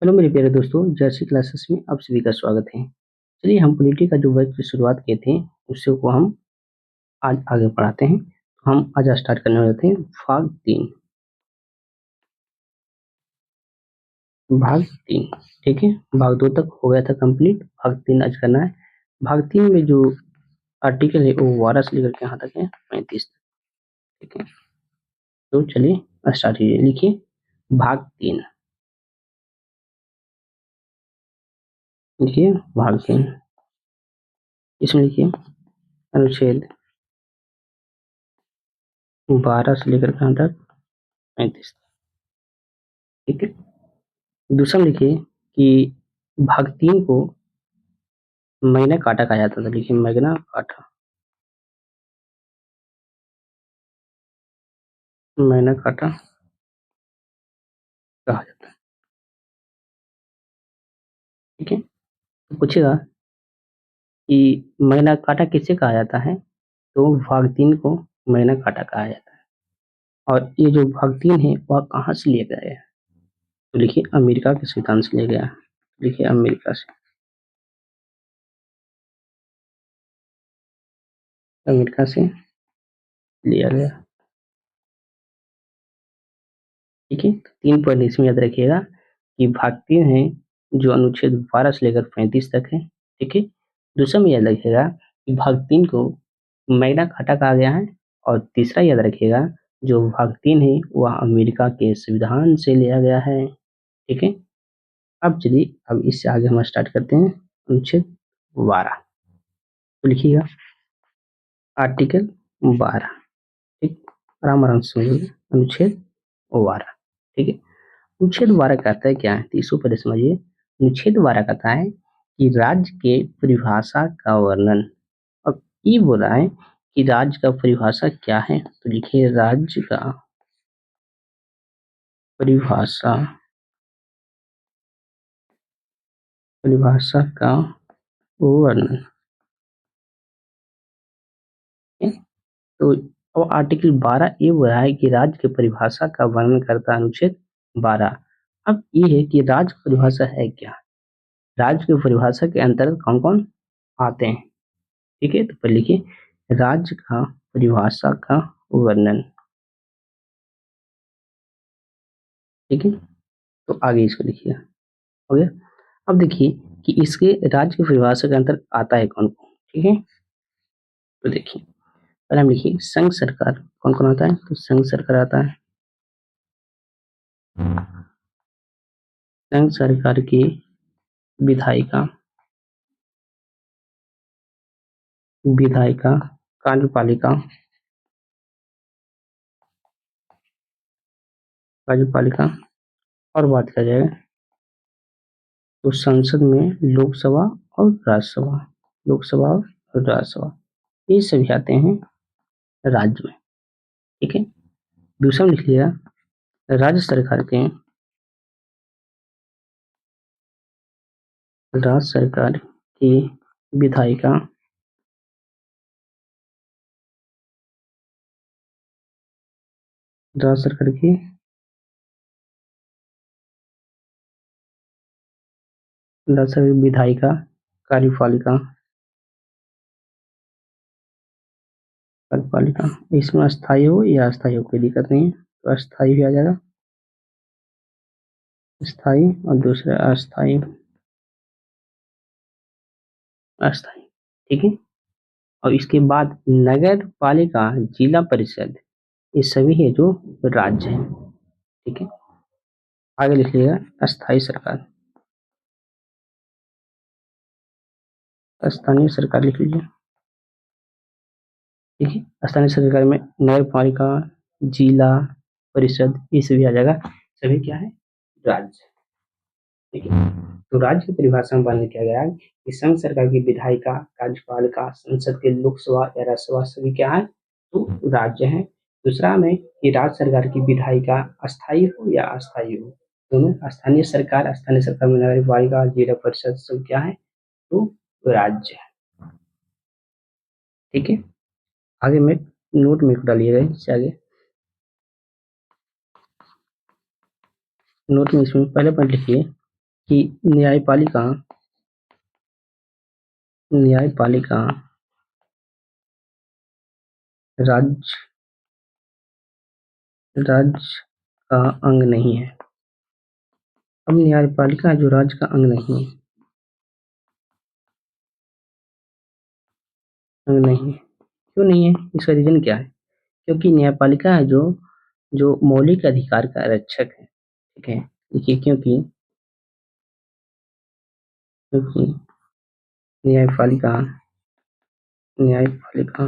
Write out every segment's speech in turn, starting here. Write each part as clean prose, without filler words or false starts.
Hello मेरे प्यारे दोस्तों, जर्सी क्लासेस में आप सभी का स्वागत है। चलिए हम पॉलिटी का जो वर्ग की शुरुआत किए थे, उससे को हम आज आगे बढ़ाते हैं। तो हम आज स्टार्ट करने वाले थे भाग 3। भाग 3 ठीक है। भाग 2 तक हो गया था कंप्लीट, भाग 3 आज करना है। भाग 3 में जो आर्टिकल है वो 12 से लेकर के यहाँ तक है 35 तक। ठीक है, तो चलिए स्टार्ट कीजिए। लिखिए भाग 3। लिखिए भाग 3। इसमें लिखिए अनुच्छेद 12 से लेकर के यहाँ तक 35। ठीक है। दूसरा लिखिए कि भाग 3 को मैग्ना काटा कहा जाता था। लिखिए मैग्ना काटा, मैग्ना काटा कहा जाता है। ठीक है, तो पूछेगा कि मैग्ना काटा किसे कहा जाता है, तो भाग 3 को मैग्ना काटा कहा जाता है। और ये जो भाग 3 है वह कहाँ से लिया गया है, तो लिखिए अमेरिका के संविधान से लिया गया है। लिखिए अमेरिका से, अमेरिका से लिया गया। ठीक है, तो 3 पॉइंट इसमें याद रखिएगा कि भाग 3 है जो अनुच्छेद 12 से लेकर 35 तक है। ठीक है, दूसरा में याद रखिएगा कि भाग 3 को मैग्ना कार्टा कहा गया है। और तीसरा याद रखिएगा जो भाग 3 है वह अमेरिका के संविधान से लिया गया है। ठीक है, अब चलिए अब इससे आगे हम स्टार्ट करते हैं अनुच्छेद 12। तो लिखिएगा आर्टिकल 12। ठीक, आराम आराम से समझिए अनुच्छेद 12। ठीक है, अनुच्छेद 12 कहता है क्या है, तो इसको पहले समझिए। अनुच्छेद 12 कहता है कि राज्य के परिभाषा का वर्णन। अब ये बोल रहा है कि राज्य का परिभाषा क्या है, तो लिखिए राज्य का परिभाषा, परिभाषा का वर्णन। ठीक है? तो अब आर्टिकल 12 ये बोल रहा है कि राज्य की परिभाषा का वर्णन करता है अनुच्छेद 12। अब ये है कि राज्य की परिभाषा है क्या, राज्य की परिभाषा के अंतर्गत कौन कौन आते हैं। ठीक है, तो पहले लिखिए राज्य का परिभाषा का वर्णन। ठीक है, तो आगे इसको लिखिए। हो गया। अब देखिए कि इसके राज्य की परिभाषा के अंतर्गत आता है कौन कौन। ठीक है, तो देखिए पहले हम लिखिए संघ सरकार कौन कौन आता है, तो संघ सरकार आता है। संघ सरकार की विधायिका, विधायिका, कार्यपालिका, कार्यपालिका। और बात किया जाए तो संसद में लोकसभा और राज्यसभा, लोकसभा और राज्यसभा, ये सभी आते हैं राज्य में। ठीक है, दूसरा लिख लिया राज्य सरकार के, राज्य सरकार की विधायिका, राज्य सरकार की राज्य सरकार की विधायिका, कार्यपालिका, कार्यपालिका। इसमें अस्थायी हो या अस्थायी हो कोई दिक्कत नहीं है, तो अस्थायी भी आ जाएगा, स्थायी। और दूसरा अस्थायी, अस्थायी। ठीक है, और इसके बाद नगर पालिका, जिला परिषद, ये सभी है जो राज्य है। ठीक है, आगे लिख लीजिएगा अस्थायी सरकार, स्थानीय सरकार लिख लीजिए। ठीक है, स्थानीय सरकार में नगर पालिका, जिला परिषद, ये सभी आ जाएगा, सभी क्या है राज्य। ठीक है, तो राज्य की परिभाषा में वर्णन किया गया है कि संघ सरकार की विधायिका, कार्यपालिका, संसद के लोकसभा या राज्यसभा सभी क्या है, तो राज्य है। दूसरा में कि राज्य सरकार की विधायिका अस्थायी हो या अस्थायी हो, दोनों स्थानीय सरकार में नगर पालिका, जिला परिषद सब क्या है, तो राज्य है। ठीक है, आगे में नोट में डालिएगा इससे आगे, नोट में इसमें पहले पॉइंट लिखिए कि न्यायपालिका न्यायपालिका राज्य राज्य का अंग नहीं है। अब न्यायपालिका जो राज्य का अंग नहीं है, क्यों नहीं है? इसका रीजन क्या है? क्योंकि न्यायपालिका है जो जो मौलिक अधिकार का रक्षक है। ठीक है, देखिए क्योंकि क्योंकि न्यायपालिका न्यायपालिका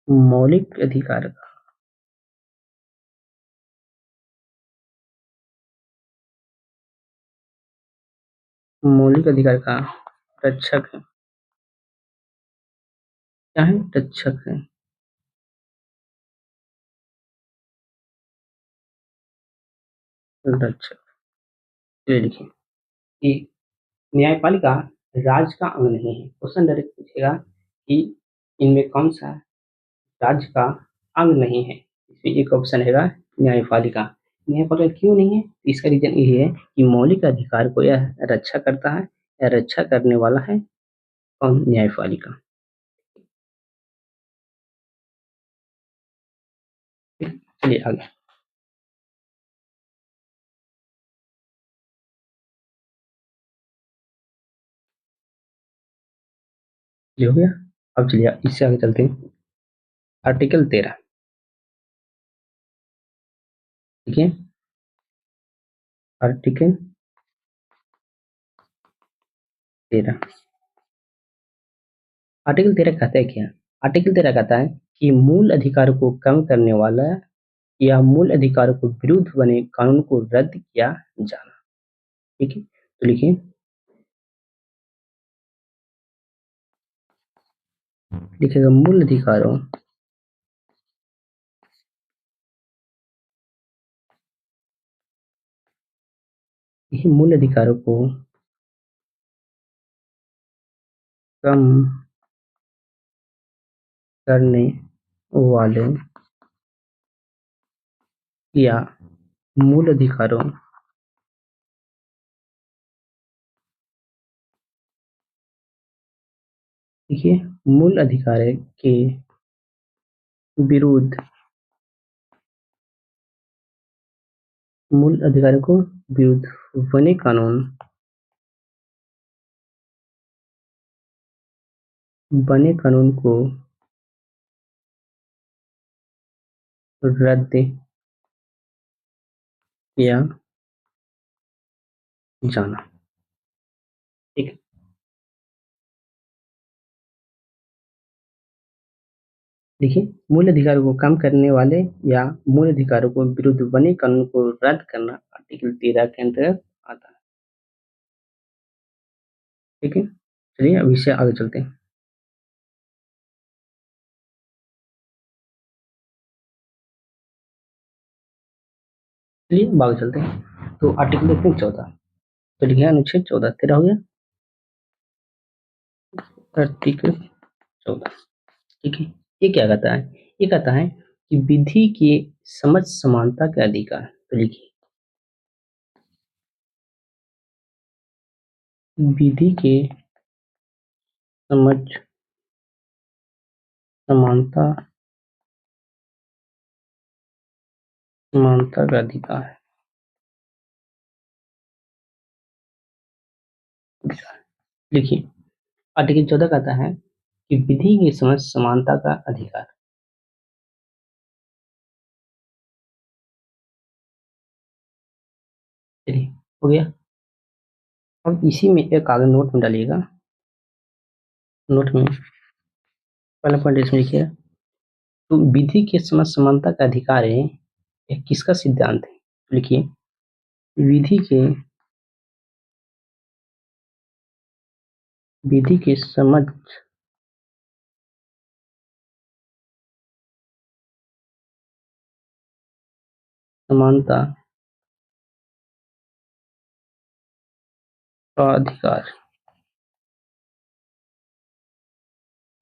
मौलिक अधिकार का रक्षक है। क्या है? रक्षक है। रक्षक। ये लिखिए कि न्यायपालिका राज्य का अंग नहीं है। क्वेश्चन डायरेक्ट पूछेगा कि इनमें कौन सा राज्य का अंग नहीं है? इसमें एक ऑप्शन है न्यायपालिका। न्यायपालिका क्यों नहीं है? इसका रीजन यही है कि मौलिक अधिकार को यह रक्षा करता है, या रक्षा करने वाला है कौन? न्यायपालिका। चलिए आगे। ये हो गया। अब चलिए इससे आगे चलते हैं। आर्टिकल 13। ठीक है, आर्टिकल 13। आर्टिकल 13 कहता है क्या? आर्टिकल 13 कहता है कि मूल अधिकार को कम करने वाला या मूल अधिकारों को विरुद्ध बने कानून को रद्द किया जाना। ठीक है, तो लिखिए लिखेगा मूल अधिकारों को कम करने वाले या मूल अधिकारों देखिए मूल अधिकार के विरुद्ध मूल अधिकारों को विरुद्ध बने कानून को रद्द किया जाना। ठीक है, देखिए मूल अधिकारों को कम करने वाले या मूल अधिकारों को विरुद्ध बने कानून को रद्द करना आर्टिकल 13 के अंतर्गत आता है। ठीक है, चलिए अब इससे आगे चलते हैं। चलिए अब आगे चलते हैं। तो आर्टिकल देखते हैं 14। तो लिखिए अनुच्छेद 14। 13 हो गया। आर्टिकल 14। ठीक है, ये क्या कहता है? ये कहता है कि विधि के समझ समानता के अधिकार। तो लिखिए विधि के समझ समानता समानता का अधिकार। लिखिए आर्टिकल 14 कहता है कि विधि की समझ समानता का अधिकार। चलिए हो गया। अब इसी में एक आगे नोट में डालिएगा। नोट में पहला पॉइंट इसमें लिखिए, तो विधि के समझ समानता का अधिकार है, यह किसका सिद्धांत है? लिखिए विधि के विधि के समझ समानता का अधिकार।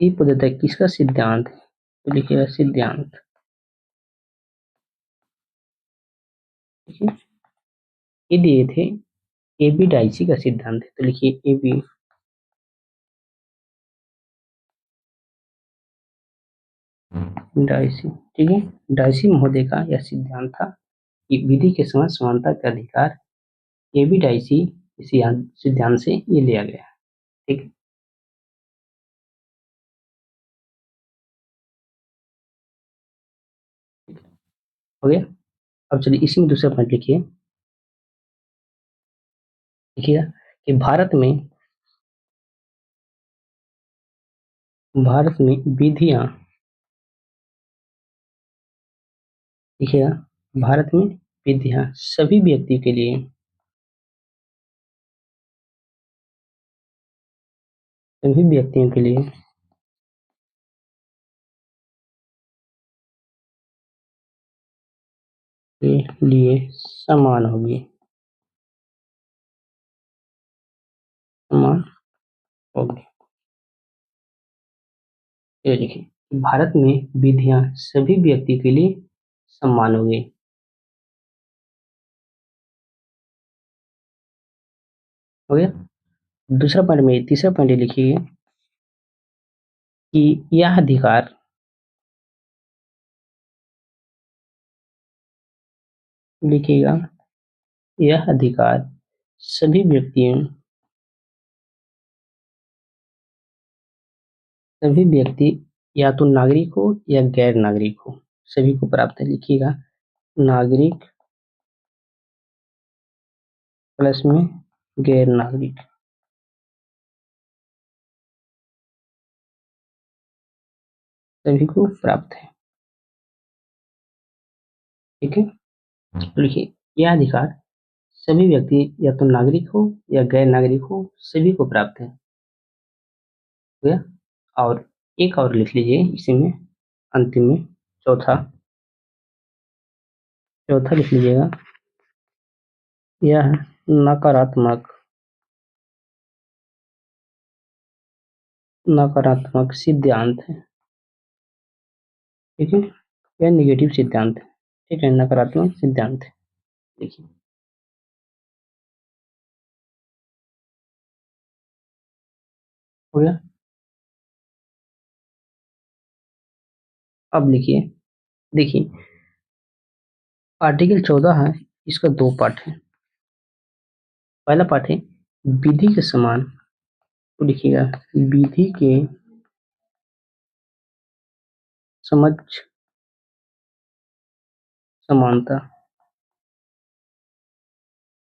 ये पद्धति है किसका सिद्धांत है? तो लिखिएगा सिद्धांत। ठीक है, ये दिए थे एबी डाइसी का सिद्धांत है, तो लिखिए एबी डाइसी। ठीक है, डाइसी महोदय का यह सिद्धांत था कि विधि के समय समानता का अधिकार एबी डाइसी सिद्धांत से ये लिया गया। ठीक है, हो गया। अब चलिए इसी में दूसरा पॉइंट लिखिए। लिखिएगा कि भारत में विधियां, लिखिएगा भारत में विधियां सभी व्यक्ति के लिए, सभी व्यक्तियों के लिए समान होगी, समान होगी। ये लिखिए भारत में विधियां सभी व्यक्ति के लिए समान होगी। हो गया। दूसरा पॉइंट में तीसरा पॉइंट लिखिए कि यह अधिकार, लिखिएगा यह अधिकार सभी व्यक्तियों, सभी व्यक्ति या तो नागरिक हो या गैर नागरिक हो, सभी को प्राप्त है। लिखिएगा नागरिक प्लस में गैर नागरिक, सभी को प्राप्त है। ठीक है, तो लिखिए यह अधिकार सभी व्यक्ति या तो नागरिक हो या गैर नागरिक हो, सभी को प्राप्त है। हो गया। और एक और लिख लीजिए इसी में, अंतिम में चौथा, चौथा लिख लीजिएगा यह नकारात्मक, नकारात्मक सिद्धांत है। ठीक है, यह निगेटिव सिद्धांत है। ठीक है, नकारात्मक सिद्धांत है। देखिए हो गया। अब लिखिए, देखिए आर्टिकल 14 है, इसका दो पार्ट है। पहला पार्ट है विधि के समान, तो लिखिएगा विधि के समझ समानता।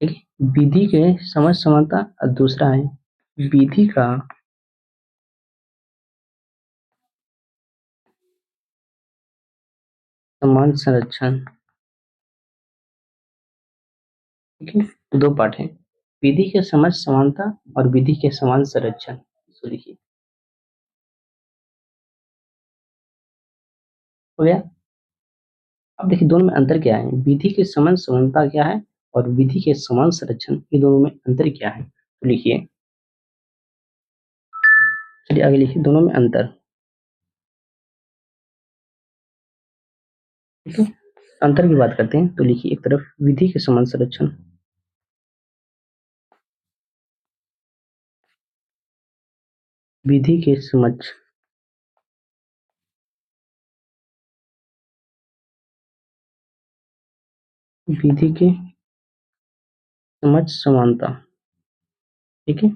ठीक है, विधि के समझ समानता, और दूसरा है विधि का समान संरक्षण। ठीक है, दो पार्ट है, विधि के समझ समानता और विधि के समान संरक्षण। इसको लिखिए। हो गया। अब देखिए दोनों में अंतर क्या है, विधि के समान समानता क्या है और विधि के समान संरक्षण, ये दोनों में अंतर क्या है, तो लिखिए। चलिए आगे लिखिए दोनों में अंतर। ठीक है, अंतर की बात करते हैं, तो लिखिए एक तरफ विधि के समान संरक्षण, विधि के समझ, विधि के समझ समानता। ठीक है,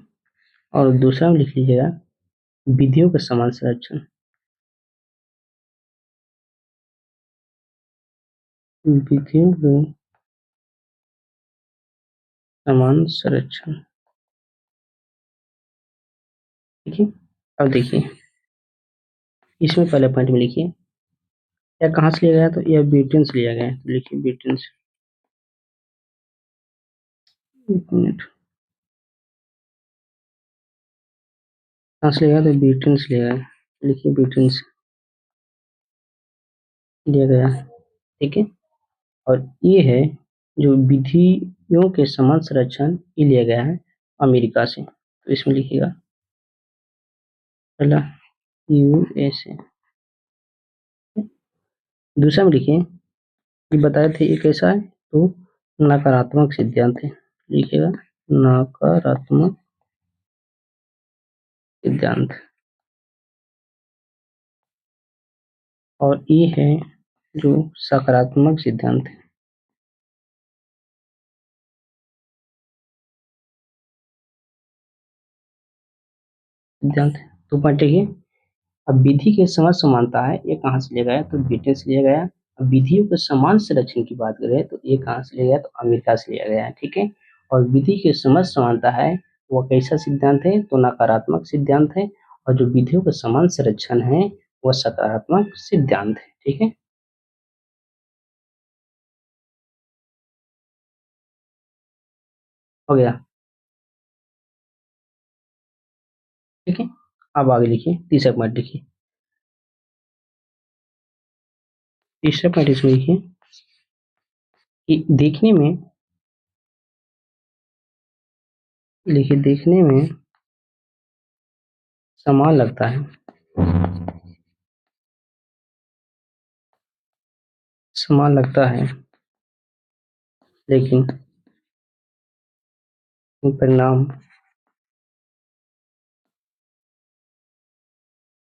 और दूसरा में लिख लीजिएगा विधियों का समान संरक्षण, विधियों का समान संरक्षण। ठीक है, अब देखिए इसमें पहले पॉइंट में लिखिए यह कहाँ से लिया गया, तो यह ब्रिटेन से लिया गया है, तो लिखिए ब्रिटेन से। एक मिनट, कहाँ से लिया गया, तो ब्रिटेन से लिया गया है, लिखिए ब्रिटेन से लिया गया है। ठीक है, और ये है जो विधियों के समान संरक्षण, ये लिया गया है अमेरिका से, तो इसमें लिखिएगा पहला यूएसए। दूसरा में लिखिए ये बताए थे ये कैसा है, तो नकारात्मक सिद्धांत है, लिखिएगा नकारात्मक सिद्धांत। और ये है जो सकारात्मक सिद्धांत है। सिद्धांत तो पढ़िए। अब विधि के समझ समानता है, ये कहाँ से लिया गया? तो ब्रिटेन से लिया गया। अब विधियों के समान संरक्षण की बात करें तो ये कहाँ से लिया गया? तो अमेरिका से लिया गया है, ठीक है। और विधि के समझ समानता है वो कैसा सिद्धांत है? तो नकारात्मक सिद्धांत है। और जो विधियों का समान संरक्षण है वह सकारात्मक सिद्धांत है, ठीक है। हो गया, ठीक है। अब आगे लिखिए, तीसरा पॉइंट लिखिए। तीसरा पॉइंट इसमें लिखिए कि देखने में, लिखिए देखने में समान लगता है, समान लगता है, लेकिन परिणाम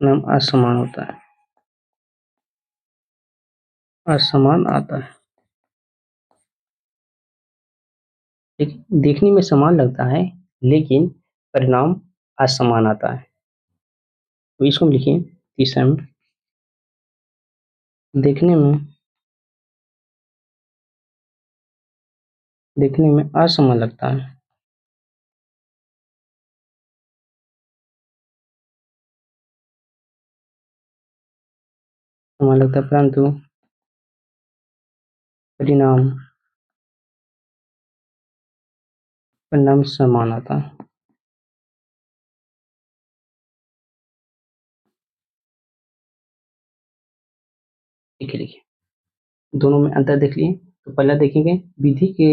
परिणाम असमान होता है, असमान आता है, ठीक है। देखने में समान लगता है लेकिन परिणाम असमान आता है। तो इसको हम लिखिए तीसरा में, देखने में, देखने में असमान लगता है, समान लगता है परंतु परिणाम परिणाम समान आता है। लिखिए लिखिए, दोनों में अंतर देख लिए। तो पहला देखेंगे विधि के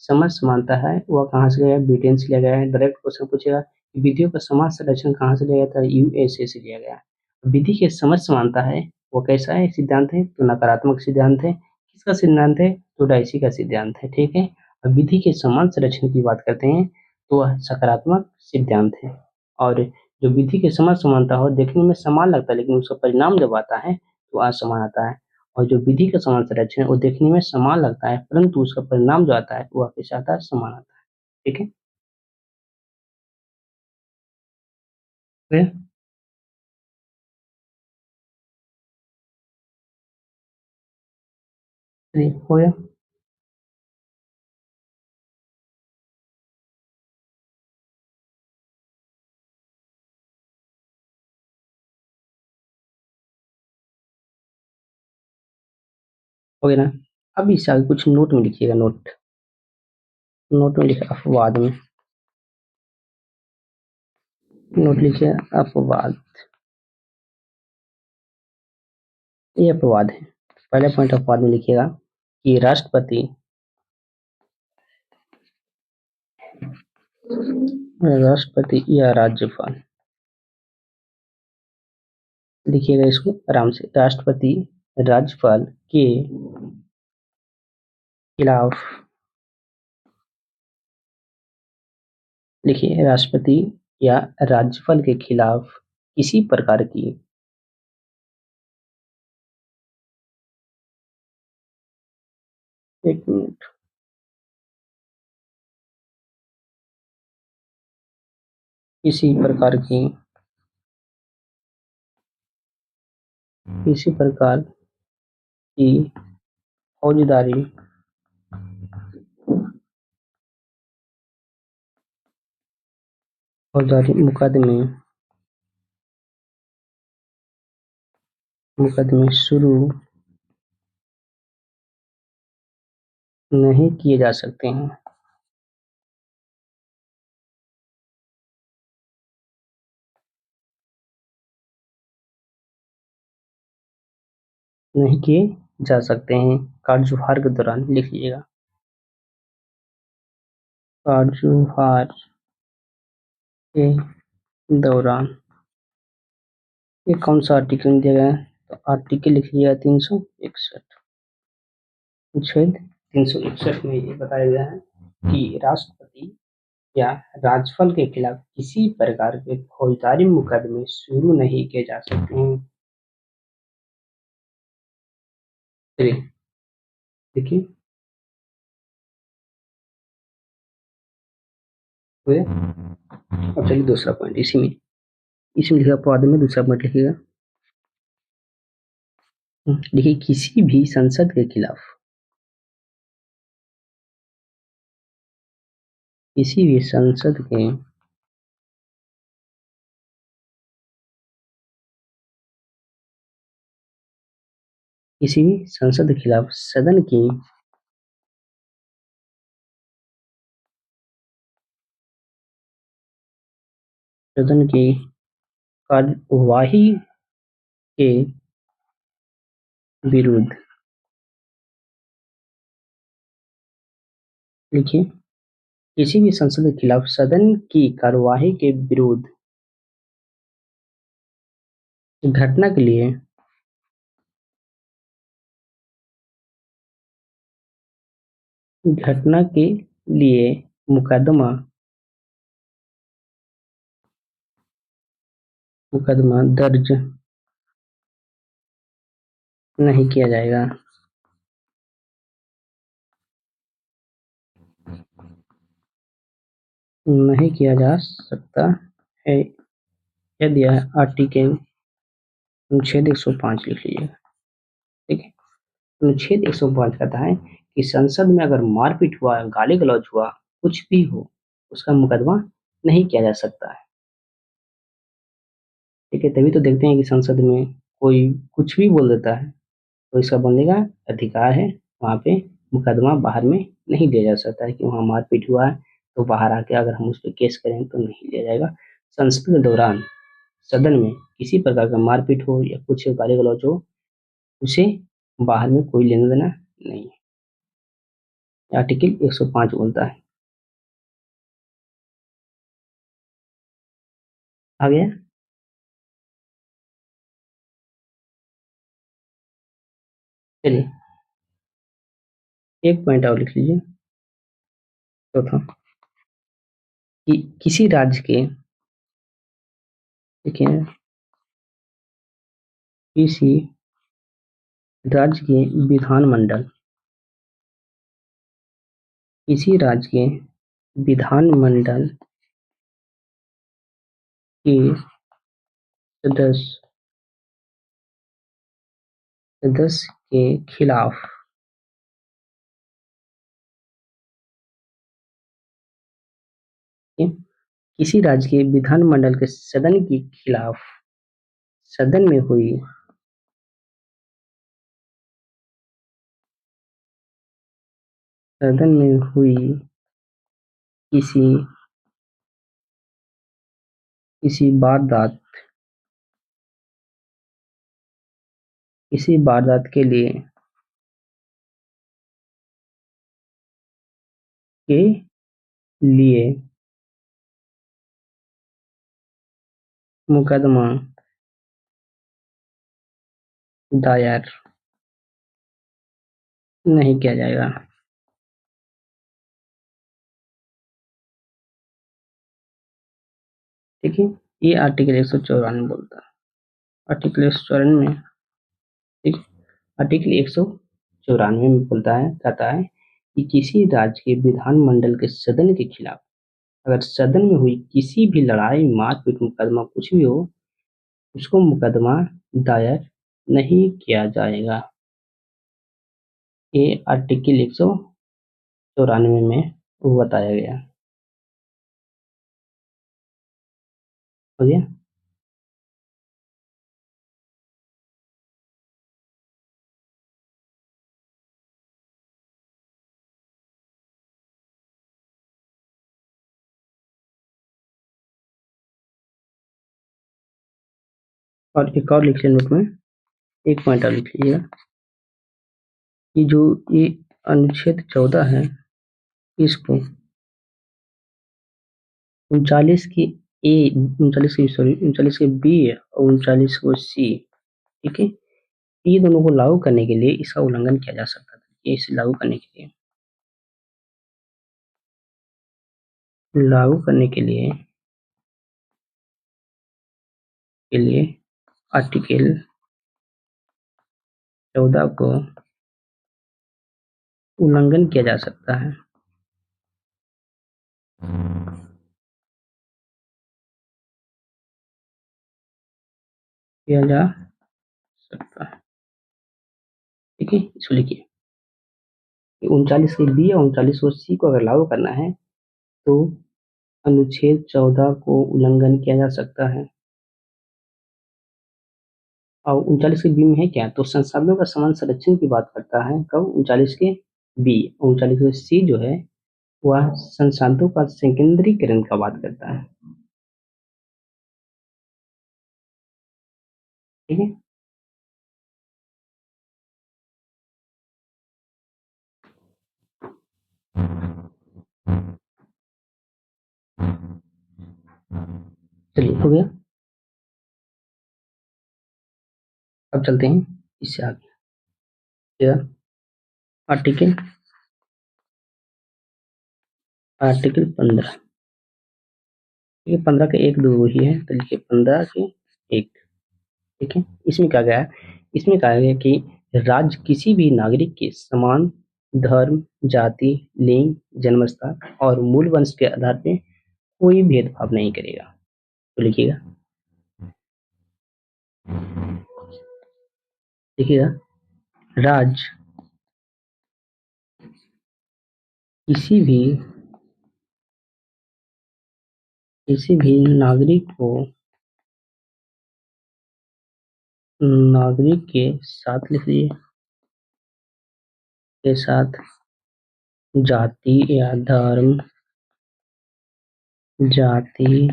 समझ समानता है वह कहाँ से लिया गया? ब्रिटेन से लिया गया है। डायरेक्ट क्वेश्चन पूछेगा कि विधियों का समाज संरक्षण कहाँ से लिया गया था? यूएसए से लिया गया। विधि के समझ समानता है वो कैसा है सिद्धांत है? तो नकारात्मक सिद्धांत है। किसका सिद्धांत है? तो डाइसी का सिद्धांत है, ठीक है। अब विधि के समान संरक्षण की बात करते हैं तो वह सकारात्मक सिद्धांत है। और जो विधि के समझ समानता हो, देखने में समान लगता है लेकिन उसका परिणाम जब आता है तो असमान आता है। और जो विधि का समान संरक्षण है वो देखने में समान लगता है परंतु उसका परिणाम जो आता है वो कैसा आता है? समान आता है, ठीक है। फिर चलिए, हो गया। हो गया ना। अब इससे आगे कुछ नोट में लिखिएगा, नोट, नोट में लिखा अपवाद में, नोट लिखिए अपवाद। ये अपवाद है। पहले पॉइंट अपवाद में लिखिएगा कि राष्ट्रपति, राष्ट्रपति या राज्यपाल, लिखिएगा इसको आराम से, राष्ट्रपति राज्यपाल के खिलाफ, लिखिए राष्ट्रपति या राज्यपाल के खिलाफ किसी प्रकार की, एक मिनट, किसी प्रकार की, किसी प्रकार की फौजदारी, फौजदारी मुकदमे, मुकदमे शुरू नहीं किए जा सकते हैं, नहीं किए जा सकते हैं कार्यभार के दौरान, लिख लीजिएगा कार्यभार के दौरान। ये कौन सा आर्टिकल में दिया गया है? तो आर्टिकल लिख लीजिएगा 361, छेद 361 में ये बताया गया है कि राष्ट्रपति या राज्यपाल के खिलाफ किसी प्रकार के फौजदारी मुकदमे शुरू नहीं किए जा सकते हैं। चलिए देखिए, हुए। अब चलिए दूसरा पॉइंट इसमें लिखा पद में दूसरा पॉइंट लिखिएगा। देखिए, किसी भी संसद के खिलाफ किसी भी संसद के किसी भी संसद के खिलाफ सदन की कार्यवाही के विरुद्ध, लिखिए, किसी भी संसद के खिलाफ सदन की कार्यवाही के विरुद्ध घटना के लिए घटना के लिए मुकदमा मुकदमा दर्ज नहीं किया जाएगा। नहीं किया जा सकता है। यह दिया है आर्टिकल अनुच्छेद 105, लिख लीजिएगा। ठीक है, अनुच्छेद 105 कहता है कि संसद में अगर मारपीट हुआ, गाली गलौज हुआ, कुछ भी हो, उसका मुकदमा नहीं किया जा सकता है। ठीक है, तभी तो देखते हैं कि संसद में कोई कुछ भी बोल देता है तो इसका बोलने का अधिकार है, वहाँ पे मुकदमा बाहर में नहीं लिया जा सकता है कि वहाँ मारपीट हुआ है तो बाहर आके अगर हम उस पर केस करें तो नहीं लिया जाएगा। संसद के दौरान सदन में किसी प्रकार का मारपीट हो या कुछ गाली गलौज हो, उसे बाहर में कोई लेना देना नहीं है। आर्टिकल 105 बोलता है। आ गया। चलिए एक पॉइंट और लिख लीजिए, चौथा, कि किसी राज्य के, देखिए, किसी राज्य के विधानमंडल किसी राज्य के विधानमंडल के सदस्य सदस्य के खिलाफ किसी राज्य के विधानमंडल के सदन के खिलाफ सदन में हुई सदन में हुई किसी किसी वारदात किसी वारदात के लिए मुकदमा दायर नहीं किया जाएगा। ठीक है, ये आर्टिकल 194 बोलता है। आर्टिकल 194 में, ठीक, आर्टिकल 194 में बोलता है, कहता है कि किसी राज्य के विधानमंडल के सदन के खिलाफ अगर सदन में हुई किसी भी लड़ाई, मारपीट, मुकदमा कुछ भी हो, उसको मुकदमा दायर नहीं किया जाएगा। ये आर्टिकल 194 में वो बताया गया। हो गया। और एक और लिख लीजिए नोट में, एक पॉइंट और लिख लीजिएगा कि जो ये अनुच्छेद 14 है, इसको 39 की ए 39 की सॉरी 39 के बी और 39 को सी, ठीक है, ये दोनों को लागू करने के लिए इसका उल्लंघन किया जा सकता था। ये इसे लागू करने के लिए लागू करने के लिए आर्टिकल 14 को उल्लंघन किया जा सकता है। किया जा सकता है। ठीक है, इसको लिखिए। 39 के बी या 39 को सी को अगर लागू करना है तो अनुच्छेद 14 को उल्लंघन किया जा सकता है। और 39 के बी में है क्या, तो संसाधनों का समान संरक्षण की बात करता है। कब? 39 के बी। 39 के सी जो है वह संसाधनों का संकेंद्रीकरण का बात करता है। ठीक है, चलिए हो गया। अब चलते हैं इससे आगे। Article article 15। ठीक है, 15 के एक दो ही है, तो लिखिए 15 के एक। ठीक है, इसमें क्या गया है? इसमें कहा गया कि राज्य किसी भी नागरिक के समान धर्म, जाति, लिंग, जन्मस्थान और मूल वंश के आधार पर कोई भेदभाव नहीं करेगा। तो लिखिएगा, देखिएगा, राज्य किसी भी नागरिक के साथ लिख लीजिए, के साथ जाति या धर्म, जाति,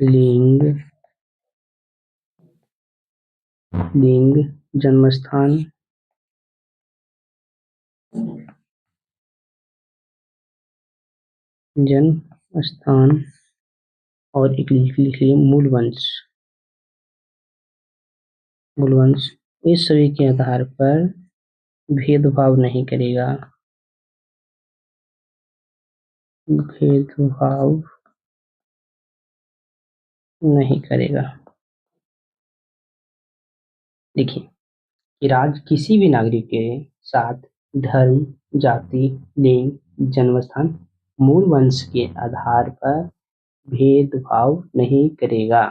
लिंग, जन्मस्थान, और एक लिख लीजिए मूल वंश। इस सभी के आधार पर भेदभाव नहीं करेगा। भेदभाव नहीं करेगा। देखिए कि राज्य किसी भी नागरिक के साथ धर्म, जाति, लिंग, जन्मस्थान, मूल वंश के आधार पर भेदभाव नहीं करेगा।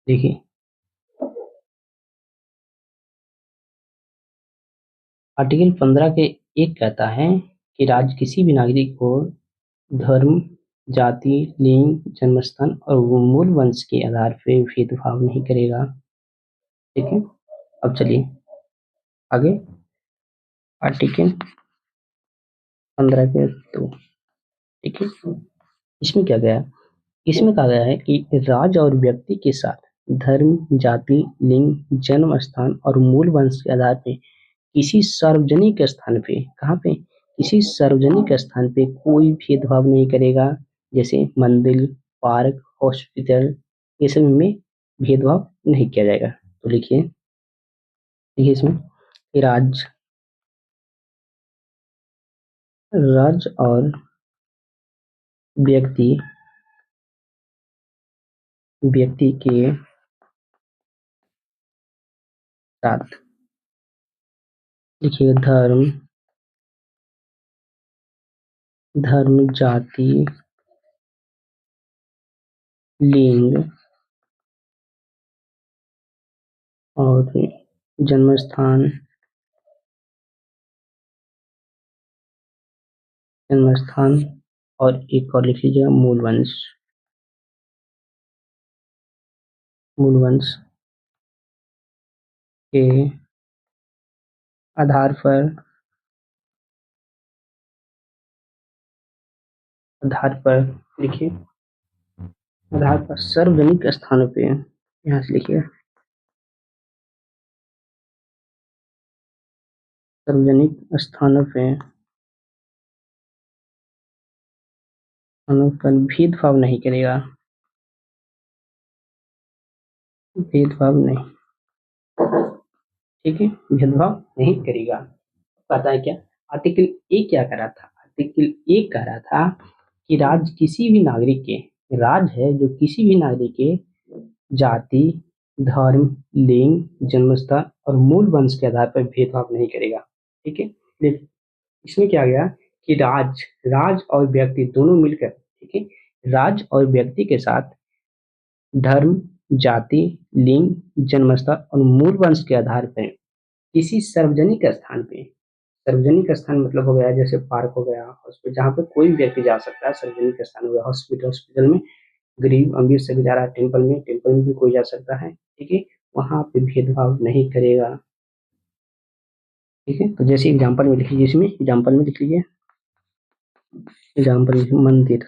देखिए, आर्टिकल 15 के एक कहता है कि राज्य किसी भी नागरिक को धर्म, जाति, लिंग, जन्मस्थान और मूल वंश के आधार पर भेदभाव नहीं करेगा। ठीक है, अब चलिए आगे। आर्टिकल 15 के 2। ठीक है, इसमें क्या गया? इसमें कहा गया है कि राज्य और व्यक्ति के साथ धर्म, जाति, लिंग, जन्म स्थान और मूल वंश के आधार पे किसी सार्वजनिक स्थान पे, कहाँ पे? किसी सार्वजनिक स्थान पे कोई भेदभाव नहीं करेगा। जैसे मंदिर, पार्क, हॉस्पिटल, ये सब में भेदभाव नहीं किया जाएगा। तो लिखिए इसमें कि राज्य और व्यक्ति के साथ, लिखिए, धर्म, जाति, लिंग और जन्मस्थान जन्मस्थान और एक और लिख लीजिएगा मूल वंश के आधार पर लिखिए, आधार पर सार्वजनिक स्थानों पे, यहाँ से लिखिए, सार्वजनिक स्थानों पर भेदभाव नहीं करेगा। भेदभाव नहीं, ठीक है, भेदभाव नहीं करेगा। पता है क्या? आर्टिकल ए क्या कह रहा था? आर्टिकल ए कह रहा था कि राज्य किसी भी नागरिक के, राज्य है जो किसी भी नागरिक के जाति, धर्म, लिंग, जन्मस्थल और मूल वंश के आधार पर भेदभाव नहीं करेगा। ठीक है, लेकिन इसमें क्या गया कि राज और व्यक्ति दोनों मिलकर, ठीक है, राज और व्यक्ति के साथ धर्म, जाति, लिंग, जन्मस्थल और मूल वंश के आधार पर किसी सार्वजनिक स्थान पे, सार्वजनिक स्थान मतलब हो गया जैसे पार्क हो गया, हॉस्पिटल, जहाँ पे कोई भी व्यक्ति जा सकता है, सार्वजनिक स्थान हो गया, हॉस्पिटल, हॉस्पिटल में गरीब अमीर सभी जा रहा है, टेम्पल में भी कोई जा सकता है। ठीक है, वहां पे भेदभाव नहीं करेगा। ठीक है, तो जैसे एग्जाम्पल में लिख लीजिए, इसमें एग्जाम्पल में लिख लीजिए, एग्जाम्पल मंदिर,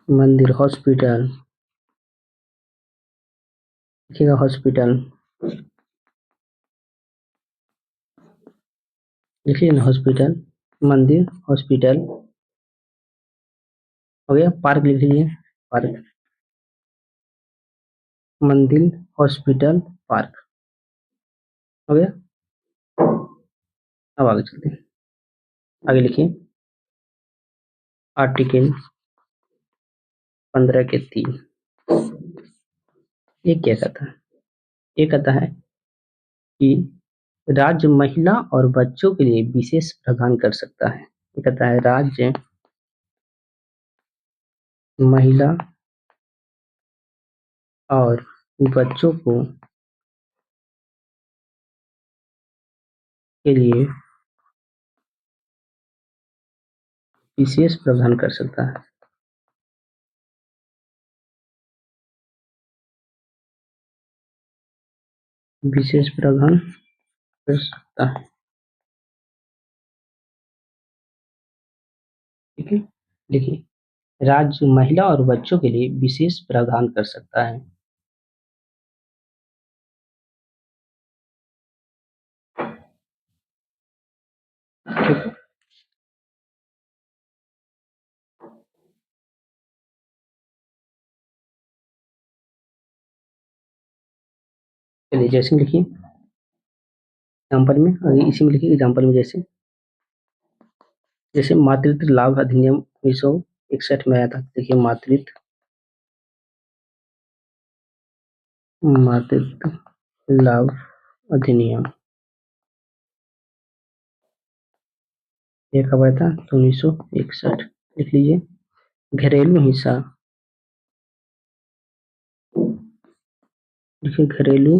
मंदिर, हॉस्पिटल, लिखिएगा हॉस्पिटल, लिखिए ना हॉस्पिटल, मंदिर, हॉस्पिटल, हो गया। पार्क लिख लीजिए, पार्क, मंदिर, हॉस्पिटल, पार्क, हो गया। अब आगे चलते हैं, आगे लिखिए आर्टिकल 15 के 3। ये क्या कहता है? ये कहता है कि राज्य महिला और बच्चों के लिए विशेष प्रावधान कर सकता है। ये कहता है राज्य महिला और बच्चों को के लिए विशेष प्रावधान कर सकता है। विशेष प्रावधान कर सकता है। ठीक है, देखिए राज्य महिला और बच्चों के लिए विशेष प्रावधान कर सकता है। ठीक है, चलिए जैसे लिखिए एग्जाम्पल में, अभी इसी में लिखिए एग्जाम्पल में, जैसे जैसे मातृत्व लाभ अधिनियम 1961 में आया था। देखिए मातृत्व लाभ अधिनियम ये कब आया था? तो 1961। लिख लीजिए घरेलू हिंसा, देखिए घरेलू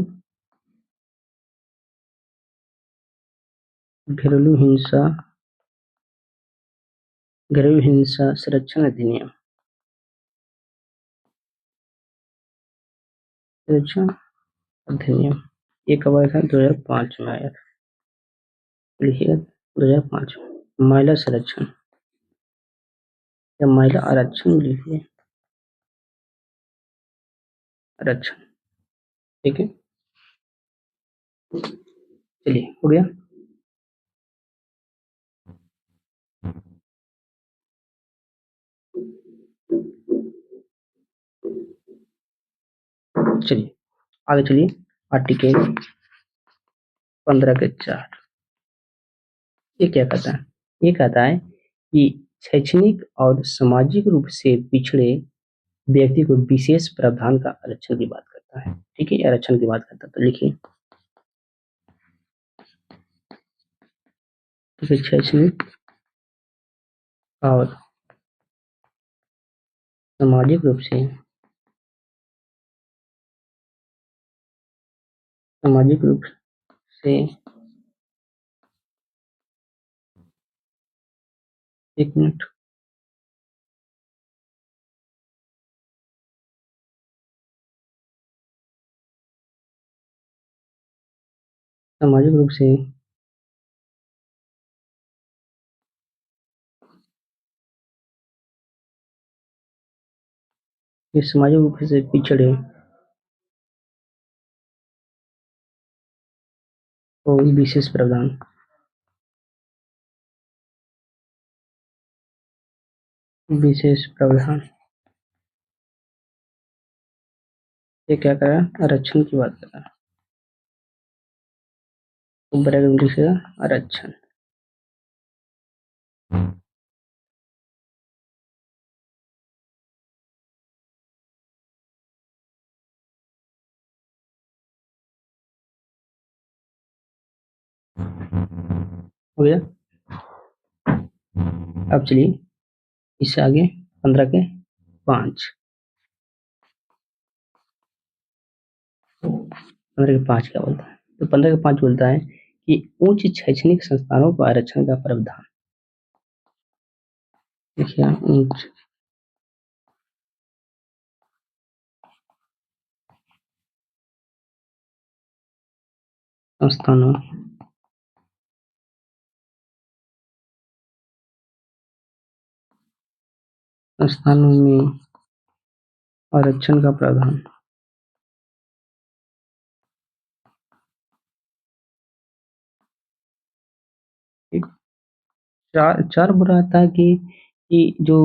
हिंसा, घरेलू हिंसा संरक्षण अधिनियम, संरक्षण अधिनियम ये कब आया था? 2005 में आया था। लिखिएगा 2005 में। महिला संरक्षण या महिला आरक्षण लिखिए, आरक्षण। ठीक है, चलिए हो गया। चलिए आगे चलिए, आर्टिकल 15 के 4। ये क्या कहता है? ये कहता है कि शैक्षणिक और सामाजिक रूप से पिछड़े व्यक्ति को विशेष प्रावधान का आरक्षण की बात करता है। ठीक है, आरक्षण की बात करता है, तो लिखिए शैक्षणिक और सामाजिक रूप से, सामाजिक रूप से, एक मिनट, सामाजिक रूप से ये सामाजिक रूप से पिछड़े को विशेष प्रावधान, विशेष प्रावधान ये क्या कर रहा है? आरक्षण की बात कर रहा है। ब्रैकेट में लिखिएगा आरक्षण। हो गया। अब चलिए इससे आगे 15 के 5, 15 के 5 क्या बोलता है? तो 15 के 5 बोलता है कि उच्च शैक्षणिक संस्थानों को आरक्षण का प्रावधान। देखिए उच्च संस्थानों संस्थानों में आरक्षण का प्रावधान। एक चार चार बोल रहा था कि जो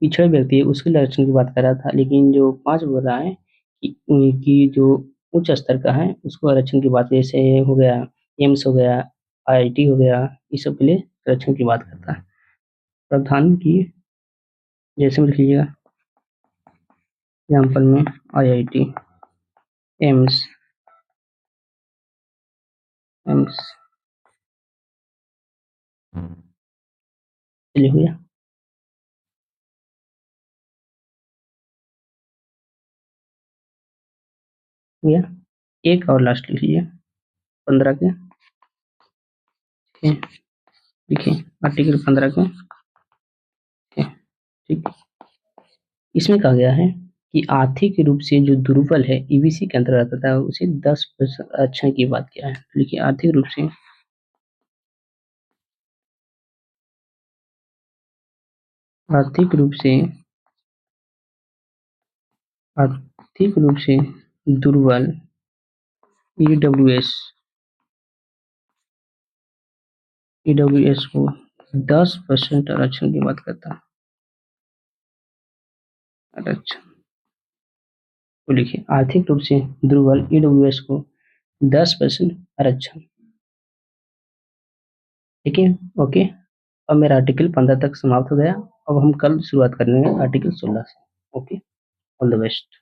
पिछड़े व्यक्ति है उसके लिए आरक्षण की बात कर रहा था, लेकिन जो 5 बोल रहा है कि जो उच्च स्तर का है उसको आरक्षण की बात, जैसे हो गया एम्स हो गया, आईआईटी हो गया, इस सब के लिए आरक्षण की बात करता है। प्रावधान की जैसे में लिख लीजिएगा एग्जाम्पल में आईआईटी, एम्स, एम्स चलिए हो गया। एक और लास्ट लिख लीजिए 15 के, ठीक है, लिखिए आर्टिकल 15 के, ठीक है, ठीक। इसमें कहा गया है कि आर्थिक रूप से जो दुर्बल है ईबीसी के अंतर्गत आता है उसे 10% आरक्षण की बात किया है। तो लिखिए आर्थिक रूप से आर्थिक रूप से दुर्बल ईडब्ल्यूएस ईडब्ल्यूएस को 10% आरक्षण की बात करता है। आरक्षण तो लिखिए आर्थिक रूप से दुर्बल ईडब्ल्यूएस को 10% आरक्षण। ठीक है, ओके। अब मेरा आर्टिकल 15 तक समाप्त हो गया। अब हम कल शुरुआत करेंगे आर्टिकल 16 से। Okay, all the best.